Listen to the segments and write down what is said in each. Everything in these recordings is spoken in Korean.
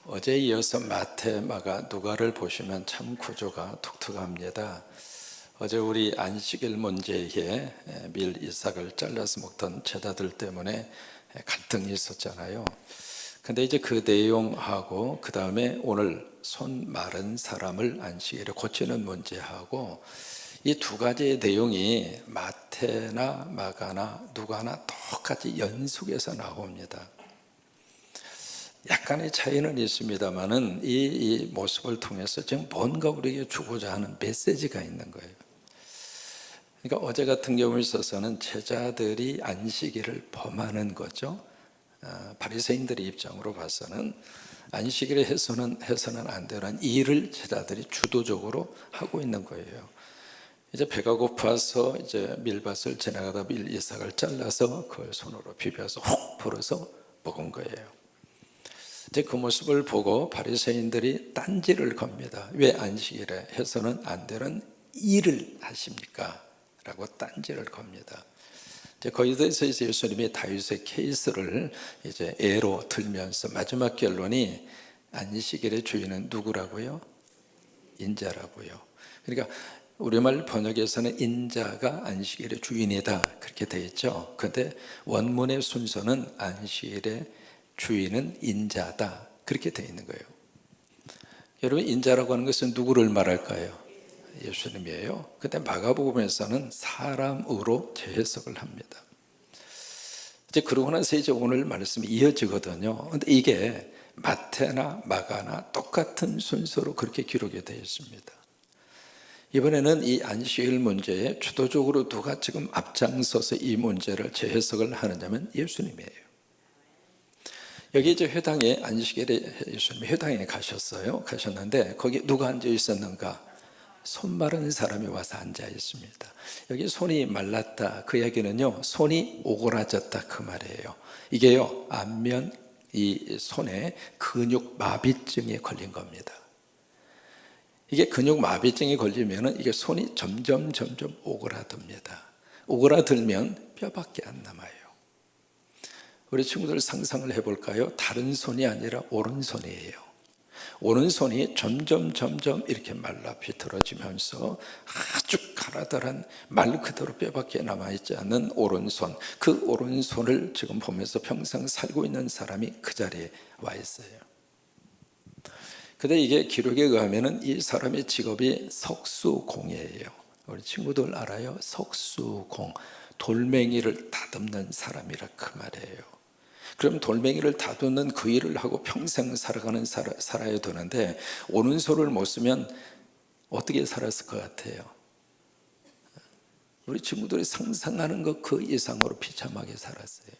어제에 이어서 마태, 마가, 누가를 보시면 참 구조가 독특합니다. 어제 우리 안식일 문제에 밀 이삭을 잘라서 먹던 제자들 때문에 갈등이 있었잖아요. 근데 이제 그 내용하고 그 다음에 오늘 손 마른 사람을 안식일에 고치는 문제하고 이 두 가지의 내용이 마태나 마가나 누가나 똑같이 연속해서 나옵니다. 약간의 차이는 있습니다만은 이 모습을 통해서 지금 뭔가 우리에게 주고자 하는 메시지가 있는 거예요. 그러니까 어제 같은 경우에 있어서는 제자들이 안식일을 범하는 거죠. 바리새인들의 입장으로 봐서는 안식일에 해서는 안 되는 일을 제자들이 주도적으로 하고 있는 거예요. 이제 배가 고파서 이제 밀밭을 지나가다 밀 이삭을 잘라서 그걸 손으로 비벼서 훅 불어서 먹은 거예요. 이제 그 모습을 보고 바리새인들이 딴지를 겁니다. 왜 안식일에 해서는 안 되는 일을 하십니까? 라고 딴지를 겁니다. 이제 거기에 대해서 예수님이 다윗의 케이스를 이제 예로 들면서 마지막 결론이 안식일의 주인은 누구라고요? 인자라고요. 그러니까 우리말 번역에서는 인자가 안식일의 주인이다 그렇게 되어 있죠. 그런데 원문의 순서는 안식일의 주인은 인자다 그렇게 되어 있는 거예요. 여러분, 인자라고 하는 것은 누구를 말할까요? 예수님이에요. 근데 마가복음에서는 사람으로 재해석을 합니다. 이제 그러고 나서 이제 오늘 말씀이 이어지거든요. 근데 이게 마태나 마가나 똑같은 순서로 그렇게 기록이 되어 있습니다. 이번에는 이 안식일 문제에 주도적으로 누가 지금 앞장서서 이 문제를 재해석을 하느냐면 예수님이에요. 여기 이제 회당에 안식일에 예수님이 회당에 가셨는데 거기 누가 앉아 있었는가? 손 마른 사람이 와서 앉아 있습니다. 여기 손이 말랐다 그 얘기는요, 손이 오그라졌다 그 말이에요. 이게요, 안면 이 손에 근육 마비증에 걸린 겁니다. 이게 근육 마비증이 걸리면은 이게 손이 점점 오그라듭니다. 오그라들면 뼈밖에 안 남아요. 우리 친구들 상상을 해볼까요? 다른 손이 아니라 오른손이에요. 오른손이 점점 이렇게 말라 비틀어지면서 아주 가라다란 말 그대로 뼈밖에 남아있지 않는 오른손, 그 오른손을 지금 보면서 평생 살고 있는 사람이 그 자리에 와 있어요. 근데 이게 기록에 의하면 이 사람의 직업이 석수공예예요. 우리 친구들 알아요? 석수공, 돌멩이를 다듬는 사람이라 그 말이에요. 그럼 돌멩이를 다듬는 그 일을 하고 평생 살아야 되는데 오른손을 못 쓰면 어떻게 살았을 것 같아요? 우리 친구들이 상상하는 것 그 이상으로 비참하게 살았어요.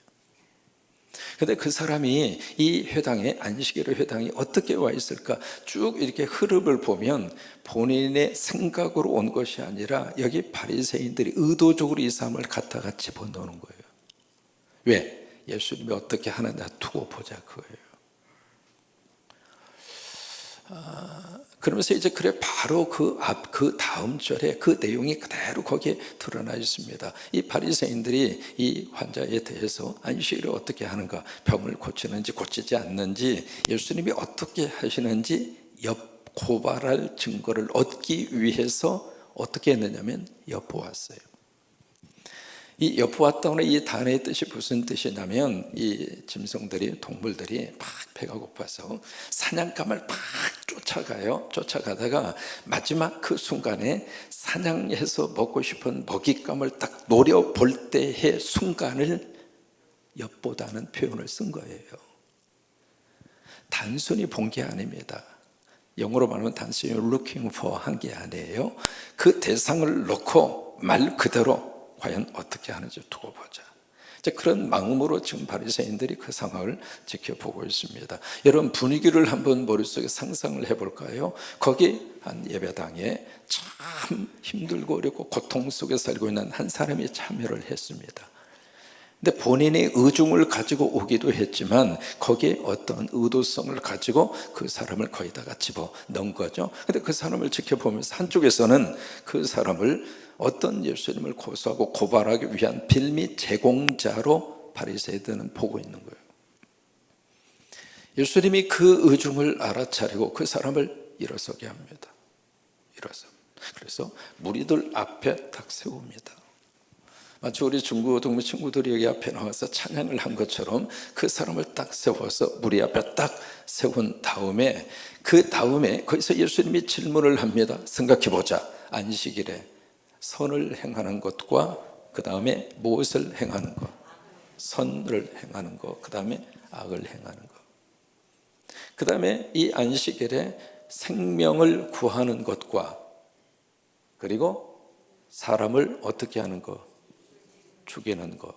근데 그 사람이 이 회당에, 안식일의 회당에 어떻게 와 있을까? 쭉 이렇게 흐름을 보면 본인의 생각으로 온 것이 아니라 여기 바리새인들이 의도적으로 이 사람을 갖다가 집어넣는 거예요. 왜? 예수님이 어떻게 하느냐 두고 보자 그거예요. 그러면서 이제 그래 바로 그 다음 절에 그 내용이 그대로 거기에 드러나 있습니다. 이 바리새인들이 이 환자에 대해서 안식일을 어떻게 하는가, 병을 고치는지 고치지 않는지, 예수님이 어떻게 하시는지 고발할 증거를 얻기 위해서 어떻게 했느냐면 엿보았어요. 이 엿보았다는 이 단어의 뜻이 무슨 뜻이냐면, 이 짐승들이, 동물들이 막 배가 고파서 사냥감을 막 쫓아가다가 마지막 그 순간에 사냥해서 먹고 싶은 먹잇감을 딱 노려볼 때의 순간을 엿보다는 표현을 쓴 거예요. 단순히 본 게 아닙니다. 영어로 말하면 단순히 looking for 한 게 아니에요. 그 대상을 놓고 말 그대로 과연 어떻게 하는지 두고 보자. 이제 그런 마음으로 지금 바리새인들이 그 상황을 지켜보고 있습니다. 여러분, 분위기를 한번 머릿속에 상상을 해볼까요? 거기 한 예배당에 참 힘들고 어렵고 고통 속에 살고 있는 한 사람이 참여를 했습니다. 근데 본인의 의중을 가지고 오기도 했지만 거기에 어떤 의도성을 가지고 그 사람을 거기다가 집어넣은 거죠. 근데 그 사람을 지켜보면서 한쪽에서는 그 사람을 어떤 예수님을 고소하고 고발하기 위한 빌미 제공자로 바리새인들은 보고 있는 거예요. 예수님이 그 의중을 알아차리고 그 사람을 일어서게 합니다. 그래서 무리들 앞에 딱 세웁니다. 마치 우리 중고등부 친구들이 여기 앞에 나와서 찬양을 한 것처럼 그 사람을 딱 세워서 무리 앞에 딱 세운 다음에 그 다음에 거기서 예수님이 질문을 합니다. 생각해보자. 안식일에 선을 행하는 것과 그 다음에 무엇을 행하는 것? 선을 행하는 것, 그 다음에 악을 행하는 것. 그 다음에 이 안식일에 생명을 구하는 것과 그리고 사람을 어떻게 하는 것? 죽이는 것.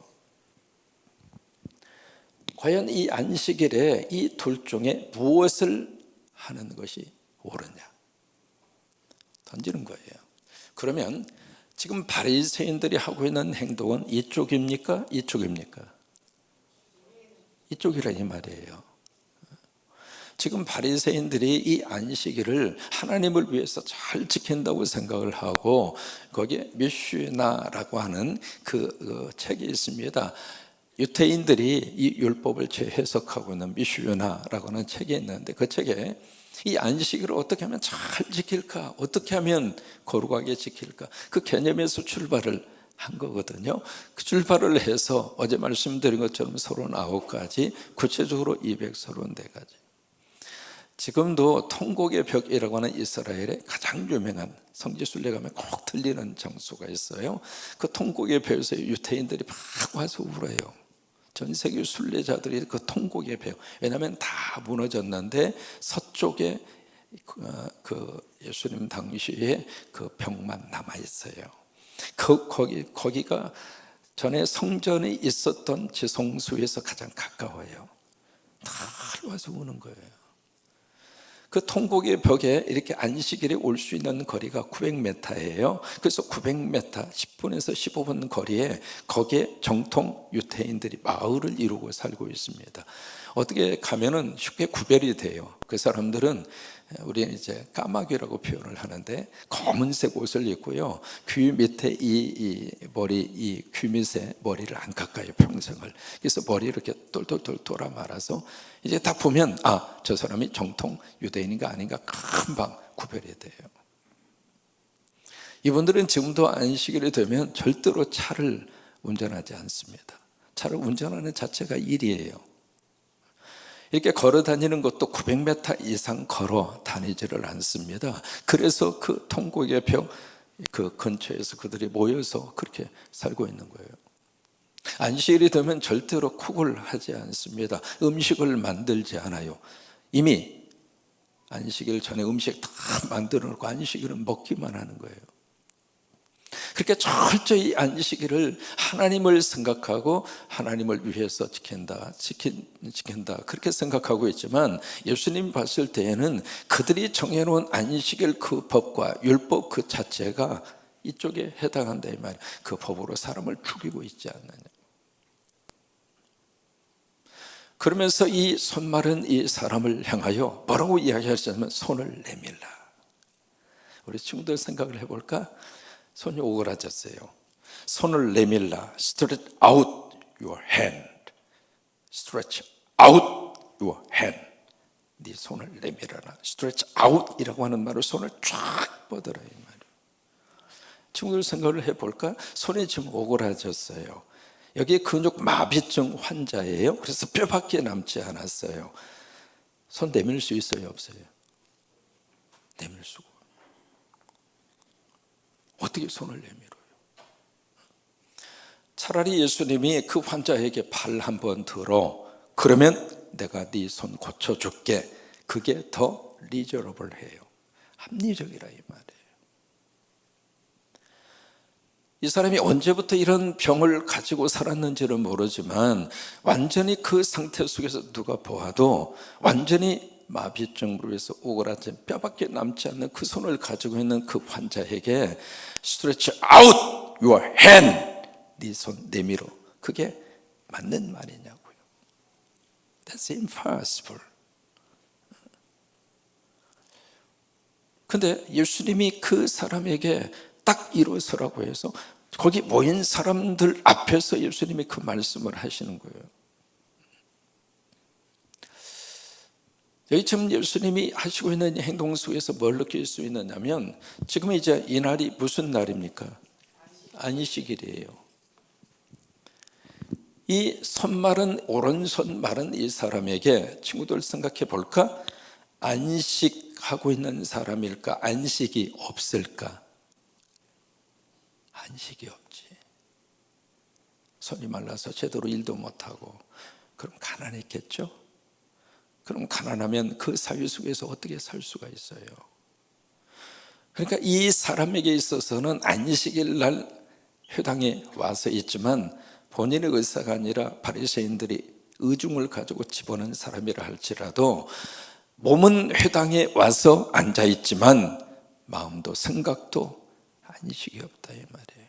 과연 이 안식일에 이 둘 중에 무엇을 하는 것이 옳으냐? 던지는 거예요. 그러면 지금 바리새인들이 하고 있는 행동은 이쪽입니까? 이쪽입니까? 이쪽이라 이 말이에요. 지금 바리새인들이 이 안식일을 하나님을 위해서 잘 지킨다고 생각을 하고 거기에 미슈나라고 하는 그 책이 있습니다. 유태인들이 이 율법을 재해석하고 있는 미슈나라고 하는 책이 있는데 그 책에 이 안식일을 어떻게 하면 잘 지킬까? 어떻게 하면 거룩하게 지킬까? 그 개념에서 출발을 한 거거든요. 그 출발을 해서 어제 말씀드린 것처럼 39가지, 구체적으로 234가지. 지금도 통곡의 벽이라고 하는 이스라엘의 가장 유명한 성지순례 가면 꼭 들리는 장소가 있어요. 그 통곡의 벽에서 유태인들이 막 와서 울어요. 전 세계 순례자들이 그 통곡의 벽, 왜냐하면 다 무너졌는데 서쪽에 그 예수님 당시에 그 벽만 남아 있어요. 거기가 전에 성전이 있었던 지성소에서 가장 가까워요. 다 와서 우는 거예요. 그 통곡의 벽에 이렇게 안식일에 올 수 있는 거리가 900m예요. 그래서 900m, 10분에서 15분 거리에 거기에 정통 유태인들이 마을을 이루고 살고 있습니다. 어떻게 가면은 쉽게 구별이 돼요. 그 사람들은 우리 이제 까마귀라고 표현을 하는데 검은색 옷을 입고요. 귀 밑에 이 머리, 이 귀 밑에 머리를 안 깎아요, 평생을. 그래서 머리 이렇게 똘똘똘 돌아 말아서 이제 딱 보면 저 사람이 정통 유대인인가 아닌가 금방 구별이 돼요. 이분들은 지금도 안식일이 되면 절대로 차를 운전하지 않습니다. 차를 운전하는 자체가 일이에요. 이렇게 걸어 다니는 것도 900m 이상 걸어 다니지를 않습니다. 그래서 그 통곡의 벽 그 근처에서 그들이 모여서 그렇게 살고 있는 거예요. 안식일이 되면 절대로 쿡을 하지 않습니다. 음식을 만들지 않아요. 이미 안식일 전에 음식 다 만들어 놓고 안식일은 먹기만 하는 거예요. 그렇게 철저히 안식일을 하나님을 생각하고 하나님을 위해서 지킨다 그렇게 생각하고 있지만 예수님이 봤을 때에는 그들이 정해놓은 안식일 그 법과 율법 그 자체가 이쪽에 해당한다 이 말이에요. 그 법으로 사람을 죽이고 있지 않느냐. 그러면서 이 손마른 이 사람을 향하여 뭐라고 이야기하시냐면 손을 내밀라. 우리 친구들 생각을 해볼까? 손이 오그라졌어요. 손을 내밀라. Stretch out your hand. Stretch out your hand. 네 손을 내밀어라. Stretch out 이라고 하는 말로 손을 쫙 뻗어라 이 말이에요. 친구들 생각을 해볼까? 손이 지금 오그라졌어요. 여기 근육 마비증 환자예요. 그래서 뼈밖에 남지 않았어요. 손 내밀 수 있어요, 없어요? 내밀 수가. 어떻게 손을 내밀어요? 차라리 예수님이 그 환자에게 팔 한번 들어. 그러면 내가 네 손 고쳐줄게. 그게 더 리저너블해요. 합리적이라 이 말이에요. 이 사람이 언제부터 이런 병을 가지고 살았는지는 모르지만 완전히 그 상태 속에서 누가 보아도 완전히 마비증으로 해서 오그라진 뼈밖에 남지 않는 그 손을 가지고 있는 그 환자에게 Stretch out your hand. 네 손 내밀어. 그게 맞는 말이냐고요. That's impossible. 근데 예수님이 그 사람에게 딱 일어서라고 해서 거기 모인 사람들 앞에서 예수님이 그 말씀을 하시는 거예요. 여기 지금 예수님이 하시고 있는 행동 속에서 뭘 느낄 수 있느냐면, 지금 이제 이 날이 무슨 날입니까? 안식일이에요. 이 손마른, 오른손 마른 이 사람에게 친구들 생각해 볼까? 안식하고 있는 사람일까? 안식이 없을까? 안식이 없지. 손이 말라서 제대로 일도 못하고, 그럼 가난했겠죠? 그럼 가난하면 그 사회 속에서 어떻게 살 수가 있어요? 그러니까 이 사람에게 있어서는 안식일 날 회당에 와서 있지만 본인의 의사가 아니라 바리새인들이 의중을 가지고 집어넣은 사람이라 할지라도 몸은 회당에 와서 앉아 있지만 마음도 생각도 안식이 없다 이 말이에요.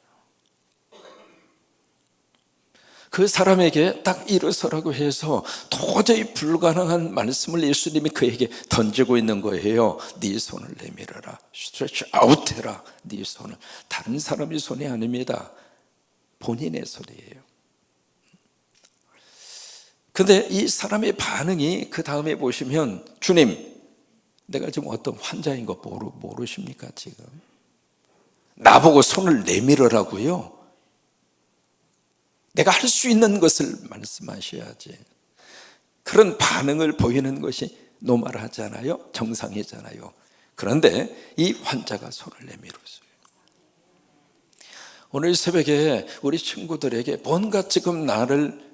그 사람에게 딱 일어서라고 해서 도저히 불가능한 말씀을 예수님이 그에게 던지고 있는 거예요. 네 손을 내밀어라. 스트레치 아웃해라. 네 손을. 다른 사람의 손이 아닙니다. 본인의 손이에요. 근데 이 사람의 반응이 그 다음에 보시면, 주님, 내가 지금 어떤 환자인 거 모르십니까? 지금 나보고 손을 내밀으라고요? 내가 할 수 있는 것을 말씀하셔야지. 그런 반응을 보이는 것이 노멀하잖아요. 정상이잖아요. 그런데 이 환자가 손을 내밀었어요. 오늘 새벽에 우리 친구들에게 뭔가 지금 나를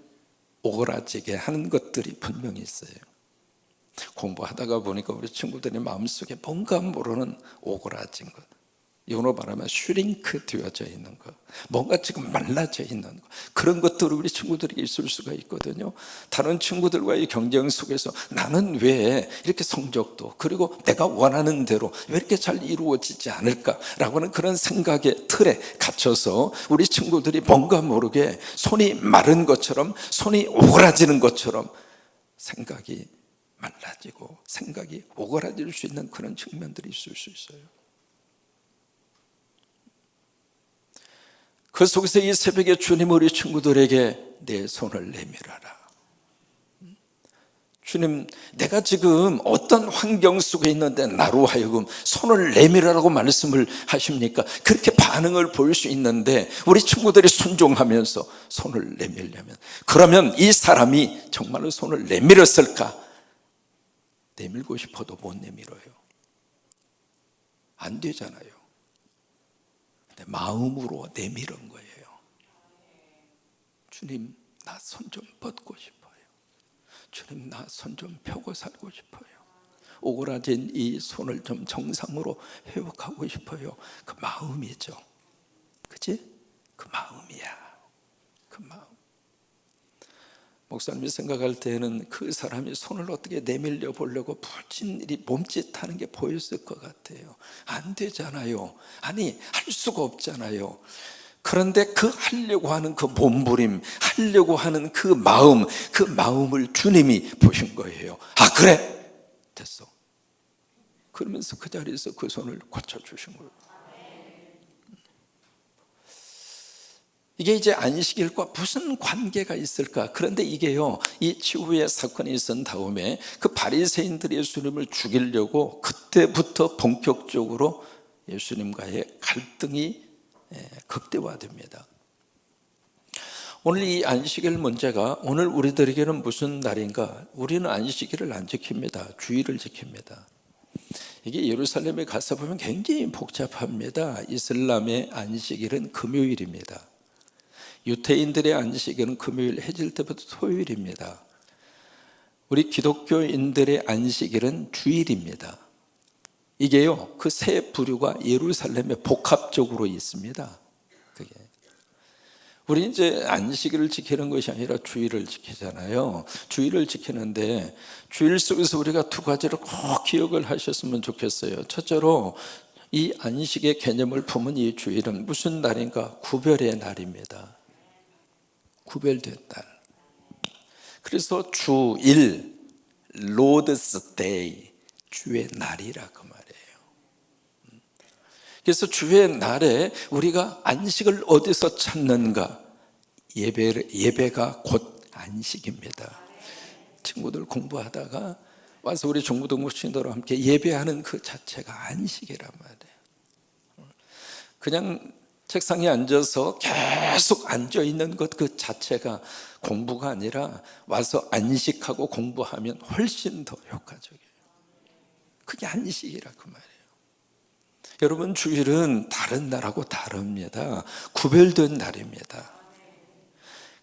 오그라지게 하는 것들이 분명히 있어요. 공부하다가 보니까 우리 친구들의 마음속에 뭔가 모르는 오그라진 것, 영어로 말하면 슈링크 되어져 있는 것, 뭔가 지금 말라져 있는 것, 그런 것들이 우리 친구들이 있을 수가 있거든요. 다른 친구들과의 경쟁 속에서 나는 왜 이렇게 성적도, 그리고 내가 원하는 대로 왜 이렇게 잘 이루어지지 않을까라고 하는 그런 생각의 틀에 갇혀서 우리 친구들이 뭔가 모르게 손이 마른 것처럼, 손이 오그라지는 것처럼 생각이 말라지고 생각이 오그라질 수 있는 그런 측면들이 있을 수 있어요. 그 속에서 이 새벽에 주님 우리 친구들에게 내 손을 내밀어라. 주님, 내가 지금 어떤 환경 속에 있는데 나로 하여금 손을 내밀으라고 말씀을 하십니까? 그렇게 반응을 보일 수 있는데 우리 친구들이 순종하면서 손을 내밀려면, 그러면 이 사람이 정말로 손을 내밀었을까? 내밀고 싶어도 못 내밀어요. 안 되잖아요. 근데 마음으로 내밀은 거예요. 주님, 나 손 좀 뻗고 싶어요. 주님, 나 손 좀 펴고 살고 싶어요. 오그라진 이 손을 좀 정상으로 회복하고 싶어요. 그 마음이죠. 그치? 그 마음이야. 그 마음. 목사님이 생각할 때는 그 사람이 손을 어떻게 내밀려 보려고 불진일이 몸짓하는 게 보였을 것 같아요. 안 되잖아요. 아니, 할 수가 없잖아요. 그런데 그 하려고 하는 그 몸부림, 하려고 하는 그 마음을 주님이 보신 거예요. 아, 그래? 됐어. 그러면서 그 자리에서 그 손을 고쳐주신 거예요. 이게 이제 안식일과 무슨 관계가 있을까? 그런데 이게요, 이 치유의 사건이 있은 다음에 그 바리새인들이 예수님을 죽이려고 그때부터 본격적으로 예수님과의 갈등이 극대화됩니다. 오늘 이 안식일 문제가 오늘 우리들에게는 무슨 날인가? 우리는 안식일을 안 지킵니다. 주일을 지킵니다. 이게 예루살렘에 가서 보면 굉장히 복잡합니다. 이슬람의 안식일은 금요일입니다. 유태인들의 안식일은 금요일 해질 때부터 토요일입니다. 우리 기독교인들의 안식일은 주일입니다. 이게요, 그 세 부류가 예루살렘에 복합적으로 있습니다. 그게. 우리 이제 안식일을 지키는 것이 아니라 주일을 지키잖아요. 주일을 지키는데 주일 속에서 우리가 두 가지를 꼭 기억을 하셨으면 좋겠어요. 첫째로 이 안식의 개념을 품은 이 주일은 무슨 날인가? 구별의 날입니다. 구별된 날. 그래서 주일, Lord's Day, 주의 날이라 그 말이에요. 그래서 주의 날에 우리가 안식을 어디서 찾는가? 예배가 곧 안식입니다. 친구들 공부하다가 와서 우리 중부동부 신도로 함께 예배하는 그 자체가 안식이란 말이에요. 그냥 책상에 앉아서 계속 앉아있는 것 그 자체가 공부가 아니라 와서 안식하고 공부하면 훨씬 더 효과적이에요. 그게 안식이라 그 말이에요. 여러분, 주일은 다른 날하고 다릅니다. 구별된 날입니다.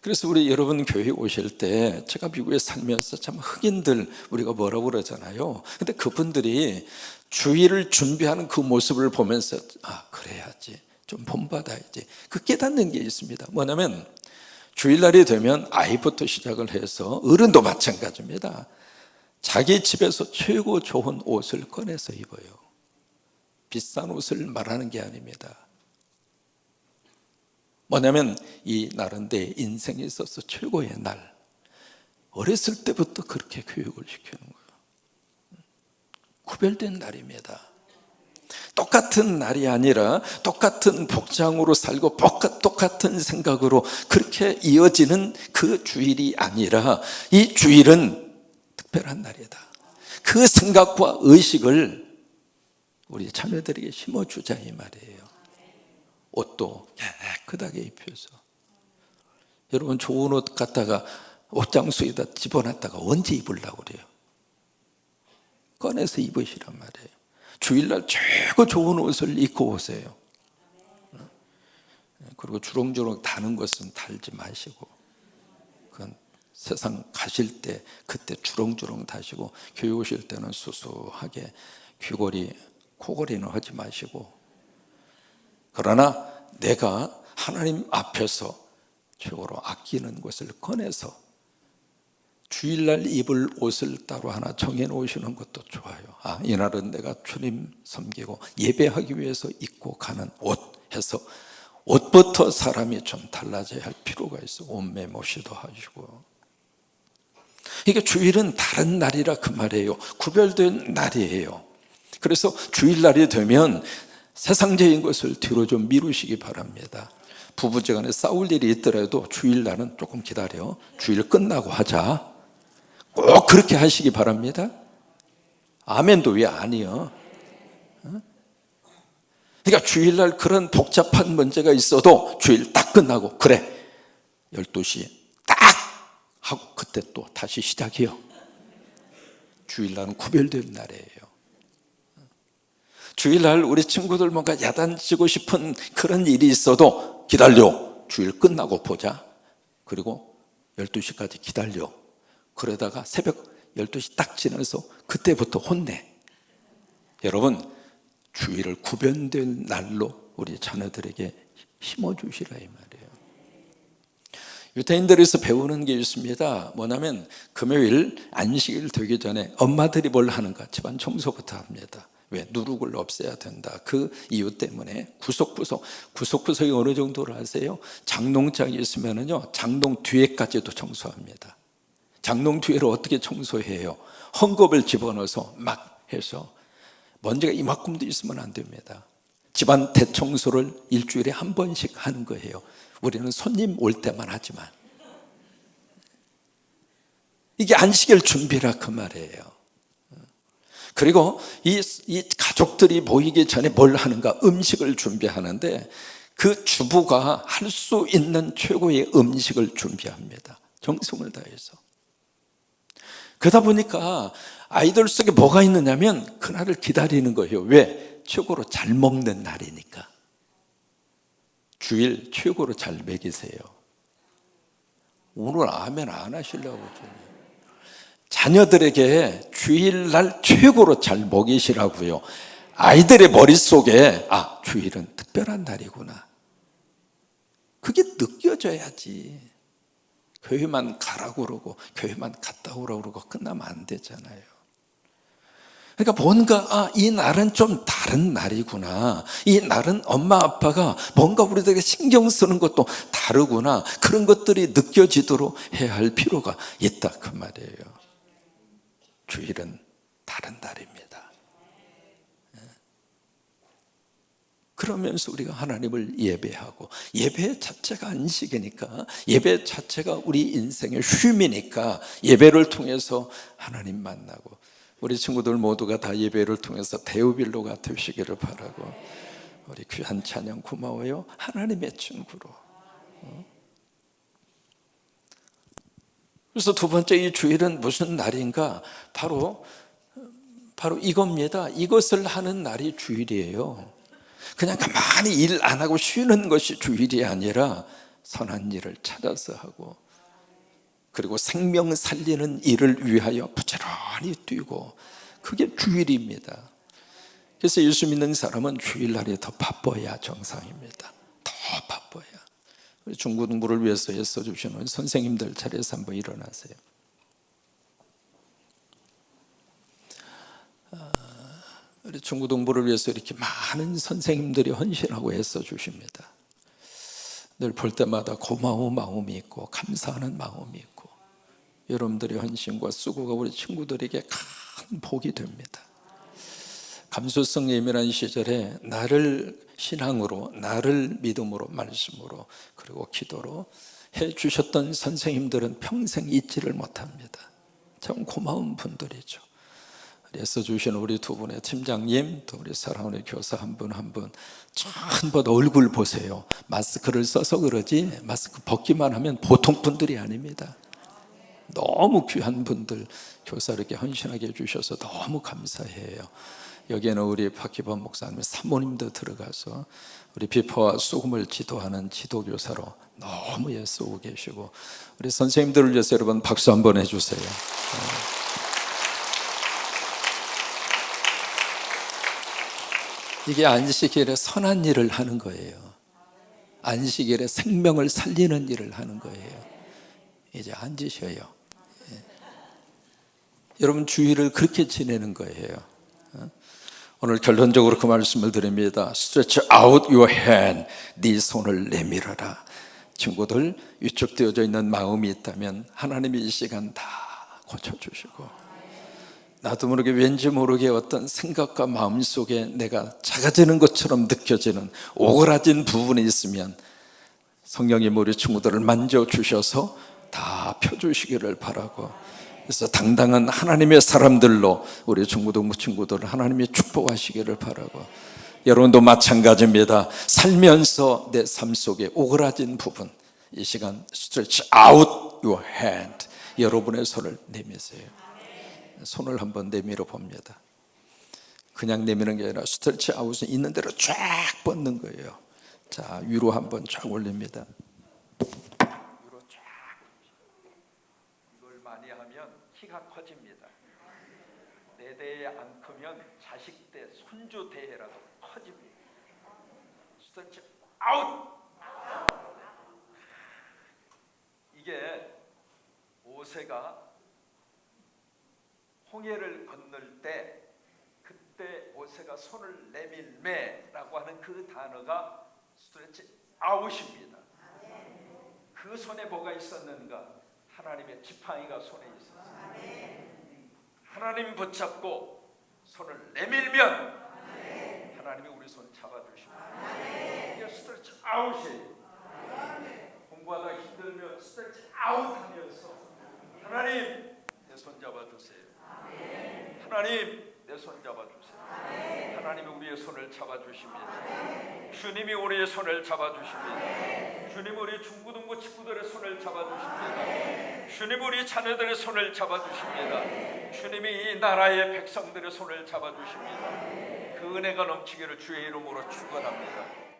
그래서 우리 여러분 교회 오실 때, 제가 미국에 살면서 참 흑인들 우리가 뭐라고 그러잖아요. 근데 그분들이 주일을 준비하는 그 모습을 보면서 그래야지, 좀 본받아야지, 그 깨닫는 게 있습니다. 뭐냐면 주일날이 되면 아이부터 시작을 해서 어른도 마찬가지입니다. 자기 집에서 최고 좋은 옷을 꺼내서 입어요. 비싼 옷을 말하는 게 아닙니다. 뭐냐면 이 날은 내 인생에 있어서 최고의 날. 어렸을 때부터 그렇게 교육을 시키는 거예요. 구별된 날입니다. 똑같은 날이 아니라 똑같은 복장으로 살고 똑같은 생각으로 그렇게 이어지는 그 주일이 아니라, 이 주일은 특별한 날이다. 그 생각과 의식을 우리 자녀들에게 심어주자 이 말이에요. 옷도 깨끗하게 입혀서. 여러분, 좋은 옷 갖다가 옷장수에다 집어놨다가 언제 입으려고 그래요? 꺼내서 입으시란 말이에요. 주일날 최고 좋은 옷을 입고 오세요. 그리고 주렁주렁 다는 것은 달지 마시고, 그건 세상 가실 때 그때 주렁주렁 다시고, 교회 오실 때는 수수하게 귀걸이, 코걸이는 하지 마시고, 그러나 내가 하나님 앞에서 최고로 아끼는 것을 꺼내서 주일날 입을 옷을 따로 하나 정해놓으시는 것도 좋아요. 이날은 내가 주님 섬기고 예배하기 위해서 입고 가는 옷 해서, 옷부터 사람이 좀 달라져야 할 필요가 있어. 옷 매모시도 하시고. 이게 주일은 다른 날이라 그 말이에요. 구별된 날이에요. 그래서 주일날이 되면 세상적인 것을 뒤로 좀 미루시기 바랍니다. 부부지간에 싸울 일이 있더라도 주일날은 조금 기다려, 주일 끝나고 하자, 꼭 그렇게 하시기 바랍니다. 아멘도 왜 아니요? 그러니까 주일날 그런 복잡한 문제가 있어도 주일 딱 끝나고, 그래 12시 딱 하고 그때 또 다시 시작해요. 주일날은 구별된 날이에요. 주일날 우리 친구들 뭔가 야단치고 싶은 그런 일이 있어도 기다려, 주일 끝나고 보자. 그리고 12시까지 기다려. 그러다가 새벽 12시 딱 지나서 그때부터 혼내. 여러분, 주일을 구별된 날로 우리 자녀들에게 심어주시라 이 말이에요. 유대인들에서 배우는 게 있습니다. 뭐냐면 금요일 안식일 되기 전에 엄마들이 뭘 하는가? 집안 청소부터 합니다. 왜? 누룩을 없애야 된다. 그 이유 때문에 구석구석이 어느 정도로 아세요? 장롱장이 있으면은요, 장롱 뒤에까지도 청소합니다. 장롱 뒤에를 어떻게 청소해요? 헝겊을 집어넣어서 막 해서 먼지가 이만큼도 있으면 안 됩니다. 집안 대청소를 일주일에 한 번씩 하는 거예요. 우리는 손님 올 때만 하지만. 이게 안식일 준비라 그 말이에요. 그리고 이 가족들이 모이기 전에 뭘 하는가? 음식을 준비하는데, 그 주부가 할 수 있는 최고의 음식을 준비합니다. 정성을 다해서. 그러다 보니까 아이들 속에 뭐가 있느냐면 그날을 기다리는 거예요. 왜? 최고로 잘 먹는 날이니까. 주일 최고로 잘 먹이세요. 오늘 아멘 안 하시려고 좀. 자녀들에게 주일날 최고로 잘 먹이시라고요. 아이들의 머릿속에 주일은 특별한 날이구나, 그게 느껴져야지. 교회만 가라고 그러고 교회만 갔다 오라고 그러고 끝나면 안 되잖아요. 그러니까 뭔가 이 날은 좀 다른 날이구나, 이 날은 엄마 아빠가 뭔가 우리들에게 신경 쓰는 것도 다르구나, 그런 것들이 느껴지도록 해야 할 필요가 있다 그 말이에요. 주일은 다른 날입니다. 그러면서 우리가 하나님을 예배하고, 예배 자체가 안식이니까, 예배 자체가 우리 인생의 쉼이니까 예배를 통해서 하나님 만나고, 우리 친구들 모두가 다 예배를 통해서 대우빌로가 되시기를 바라고, 우리 귀한 찬양 고마워요. 하나님의 친구로. 그래서 두 번째 이 주일은 무슨 날인가? 바로 이겁니다. 이것을 하는 날이 주일이에요. 그냥 가만히 일 안 하고 쉬는 것이 주일이 아니라 선한 일을 찾아서 하고, 그리고 생명 살리는 일을 위하여 부지런히 뛰고, 그게 주일입니다. 그래서 예수 믿는 사람은 주일날이 더 바빠야 정상입니다. 더 바빠야. 우리 중고등부를 위해서 애써주시는 선생님들 자리에서 한번 일어나세요. 우리 중고등부를 위해서 이렇게 많은 선생님들이 헌신하고 애써주십니다. 늘 볼 때마다 고마운 마음이 있고 감사하는 마음이 있고, 여러분들의 헌신과 수고가 우리 친구들에게 큰 복이 됩니다. 감수성 예민한 시절에 나를 신앙으로, 나를 믿음으로, 말씀으로, 그리고 기도로 해주셨던 선생님들은 평생 잊지를 못합니다. 참 고마운 분들이죠. 그래서 주신 우리 두 분의 팀장님, 또 우리 사랑하는 교사 한 분 한 분 전부 얼굴 보세요. 마스크를 써서 그러지 마스크 벗기만 하면 보통 분들이 아닙니다. 너무 귀한 분들, 교사 이렇게 헌신하게 해주셔서 너무 감사해요. 여기에는 우리 박기범 목사님 사모님도 들어가서 우리 비파와 수금을 지도하는 지도교사로 너무 애쓰고 계시고, 우리 선생님들을 위해서 여러분 박수 한번 해주세요. 이게 안식일에 선한 일을 하는 거예요. 안식일에 생명을 살리는 일을 하는 거예요. 이제 앉으셔요. 여러분 주일을 그렇게 지내는 거예요. 오늘 결론적으로 그 말씀을 드립니다. Stretch out your hand. 네 손을 내밀어라. 친구들, 위축되어져 있는 마음이 있다면 하나님이 이 시간 다 고쳐주시고, 나도 모르게 왠지 모르게 어떤 생각과 마음 속에 내가 작아지는 것처럼 느껴지는 오그라진 부분이 있으면 성령님 우리 친구들을 만져주셔서 다 펴주시기를 바라고, 그래서 당당한 하나님의 사람들로 우리 중고등부 친구들을 하나님이 축복하시기를 바라고, 여러분도 마찬가지입니다. 살면서 내 삶 속에 오그라진 부분, 이 시간 stretch out your hand, 여러분의 손을 내미세요. 손을 한번 내밀어 봅니다. 그냥 내미는 게 아니라 스트레치 아웃은 있는 대로 쫙 뻗는 거예요. 자, 위로 한번 쫙 올립니다. 위로 쫙. 이걸 많이 하면 키가 커집니다. 내 대에 안 크면 자식 대, 손주 대에라도 커집니다. 스트레치 아웃. 이게 모세가 홍해를 건널 때, 그때 모세가 손을 내밀매라고 하는 그 단어가 스트레치 아웃입니다. 그 손에 뭐가 있었는가? 하나님의 지팡이가 손에 있었어요. 하나님 붙잡고 손을 내밀면 하나님이 우리 손 잡아주십니다. 이게 스트레치 아웃이에요. 공부하다 힘들면 스트레치 아웃하면서 하나님 내 손 잡아주세요. 하나님 내 손 잡아주세요. 하나님이 우리의 손을 잡아주십니다. 주님이 우리의 손을 잡아주십니다. 주님 우리 중고등부 친구들의 손을 잡아주십니다. 주님 우리 자녀들의 손을 잡아주십니다. 주님이 이 나라의 백성들의 손을 잡아주십니다. 그 은혜가 넘치기를 주의 이름으로 축원합니다.